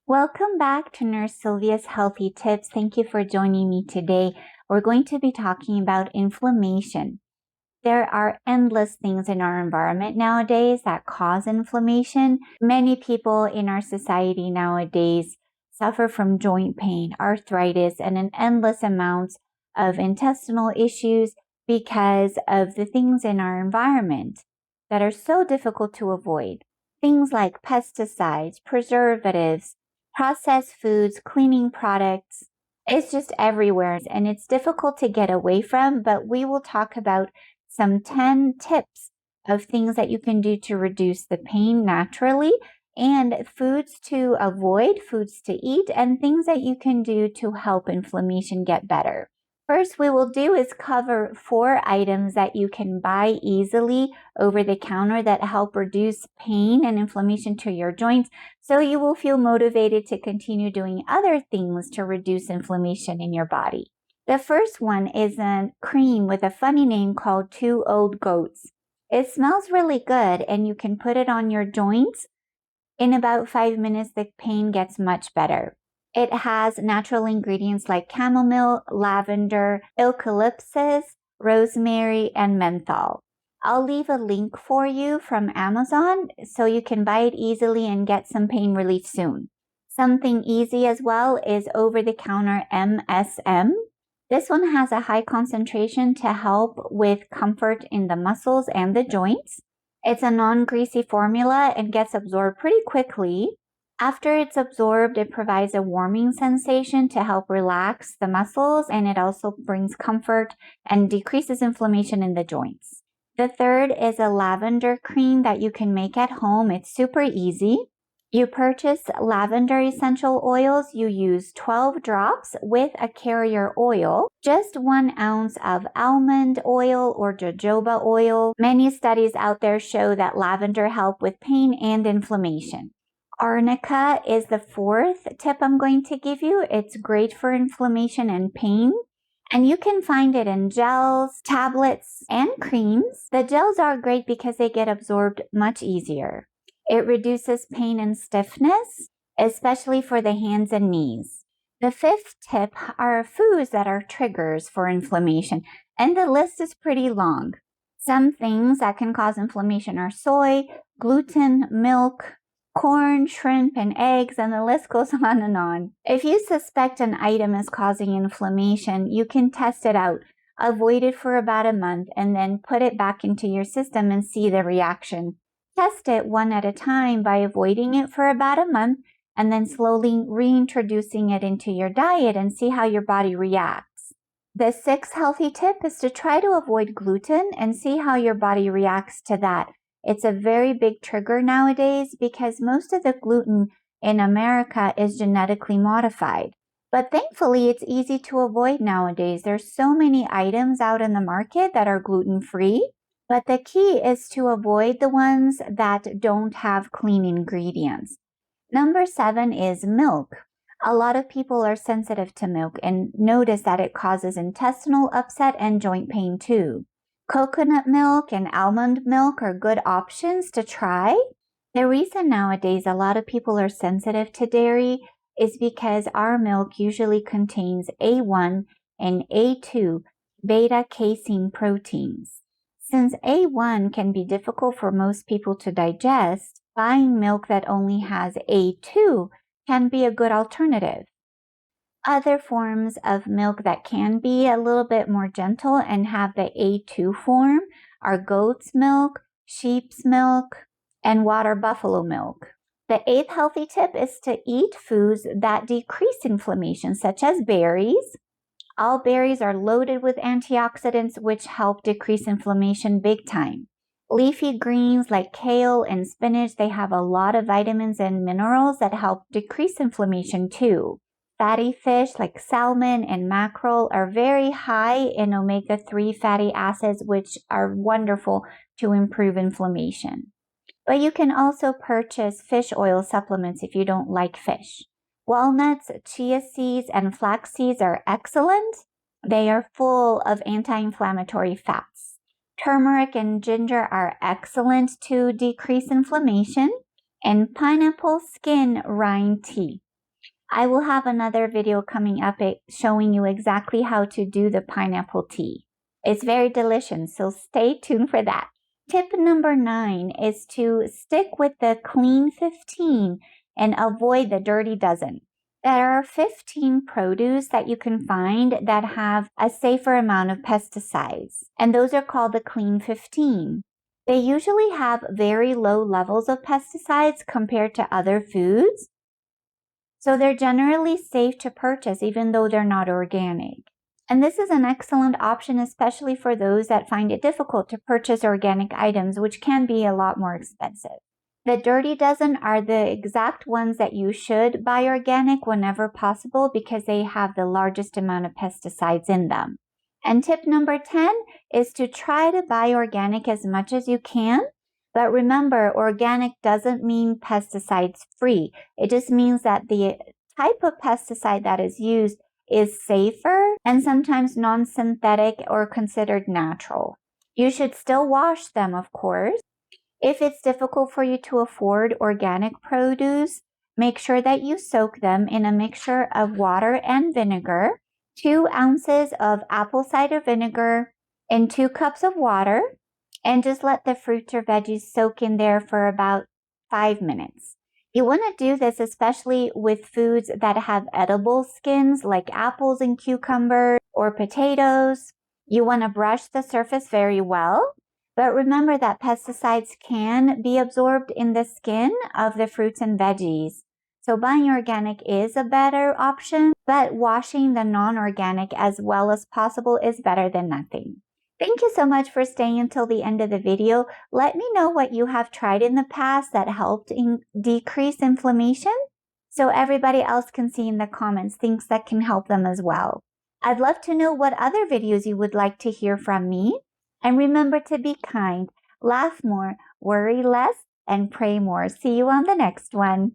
Welcome back to Nurse Sylvia's Healthy Tips. Thank you for joining me today. We're going to be talking about inflammation. There are endless things in our environment nowadays that cause inflammation. Many people in our society nowadays suffer from joint pain, arthritis, and an endless amounts of intestinal issues because of the things in our environment that are so difficult to avoid. Things like pesticides, preservatives, processed foods, cleaning products. It's just everywhere and it's difficult to get away from, but we will talk about some 10 tips of things that you can do to reduce the pain naturally, and foods to avoid, foods to eat, and things that you can do to help inflammation get better. First, we will do is cover 4 items that you can buy easily over the counter that help reduce pain and inflammation to your joints, so you will feel motivated to continue doing other things to reduce inflammation in your body. The first one is a cream with a funny name called 2 Old Goats. It smells really good and you can put it on your joints. In about 5 minutes, the pain gets much better. It has natural ingredients like chamomile, lavender, eucalyptus, rosemary, and menthol. I'll leave a link for you from Amazon so you can buy it easily and get some pain relief soon. Something easy as well is over-the-counter MSM. This one has a high concentration to help with comfort in the muscles and the joints. It's a non-greasy formula and gets absorbed pretty quickly. After it's absorbed, it provides a warming sensation to help relax the muscles, and it also brings comfort and decreases inflammation in the joints. The third is a lavender cream that you can make at home. It's super easy. You purchase lavender essential oils. You use 12 drops with a carrier oil, just 1 ounce of almond oil or jojoba oil. Many studies out there show that lavender helps with pain and inflammation. Arnica is the 4th tip I'm going to give you. It's great for inflammation and pain. And you can find it in gels, tablets, and creams. The gels are great because they get absorbed much easier. It reduces pain and stiffness, especially for the hands and knees. The 5th tip are foods that are triggers for inflammation, and the list is pretty long. Some things that can cause inflammation are soy, gluten, milk, corn, shrimp, and eggs, and the list goes on and on. If you suspect an item is causing inflammation, you can test it out. Avoid it for about a month and then put it back into your system and see the reaction. Test it one at a time by avoiding it for about a month and then slowly reintroducing it into your diet and see how your body reacts. The 6th healthy tip is to try to avoid gluten and see how your body reacts to that. It's a very big trigger nowadays because most of the gluten in America is genetically modified. But thankfully, it's easy to avoid nowadays. There's so many items out in the market that are gluten-free, but the key is to avoid the ones that don't have clean ingredients. Number 7 is milk. A lot of people are sensitive to milk and notice that it causes intestinal upset and joint pain too. Coconut milk and almond milk are good options to try. The reason nowadays a lot of people are sensitive to dairy is because our milk usually contains A1 and A2 beta-casein proteins. Since A1 can be difficult for most people to digest, buying milk that only has A2 can be a good alternative. Other forms of milk that can be a little bit more gentle and have the A2 form are goat's milk, sheep's milk, and water buffalo milk. The 8th healthy tip is to eat foods that decrease inflammation, such as berries. All berries are loaded with antioxidants, which help decrease inflammation big time. Leafy greens like kale and spinach, they have a lot of vitamins and minerals that help decrease inflammation too. Fatty fish like salmon and mackerel are very high in omega-3 fatty acids, which are wonderful to improve inflammation. But you can also purchase fish oil supplements if you don't like fish. Walnuts, chia seeds, and flax seeds are excellent. They are full of anti-inflammatory fats. Turmeric and ginger are excellent to decrease inflammation. And pineapple skin rind tea. I will have another video coming up showing you exactly how to do the pineapple tea. It's very delicious, so stay tuned for that. Tip number 9 is to stick with the clean 15 and avoid the dirty dozen. There are 15 produce that you can find that have a safer amount of pesticides, and those are called the clean 15. They usually have very low levels of pesticides compared to other foods, so they're generally safe to purchase even though they're not organic. And this is an excellent option, especially for those that find it difficult to purchase organic items, which can be a lot more expensive. The dirty dozen are the exact ones that you should buy organic whenever possible because they have the largest amount of pesticides in them. And tip number 10 is to try to buy organic as much as you can. But remember, organic doesn't mean pesticides free. It just means that the type of pesticide that is used is safer and sometimes non-synthetic or considered natural. You should still wash them, of course. If it's difficult for you to afford organic produce, make sure that you soak them in a mixture of water and vinegar, 2 ounces of apple cider vinegar in 2 cups of water, and just let the fruits or veggies soak in there for about 5 minutes. You want to do this especially with foods that have edible skins like apples and cucumbers or potatoes. You want to brush the surface very well, but remember that pesticides can be absorbed in the skin of the fruits and veggies. So buying organic is a better option, but washing the non-organic as well as possible is better than nothing. Thank you so much for staying until the end of the video. Let me know what you have tried in the past that helped decrease inflammation so everybody else can see in the comments things that can help them as well. I'd love to know what other videos you would like to hear from me. And remember to be kind, laugh more, worry less, and pray more. See you on the next one.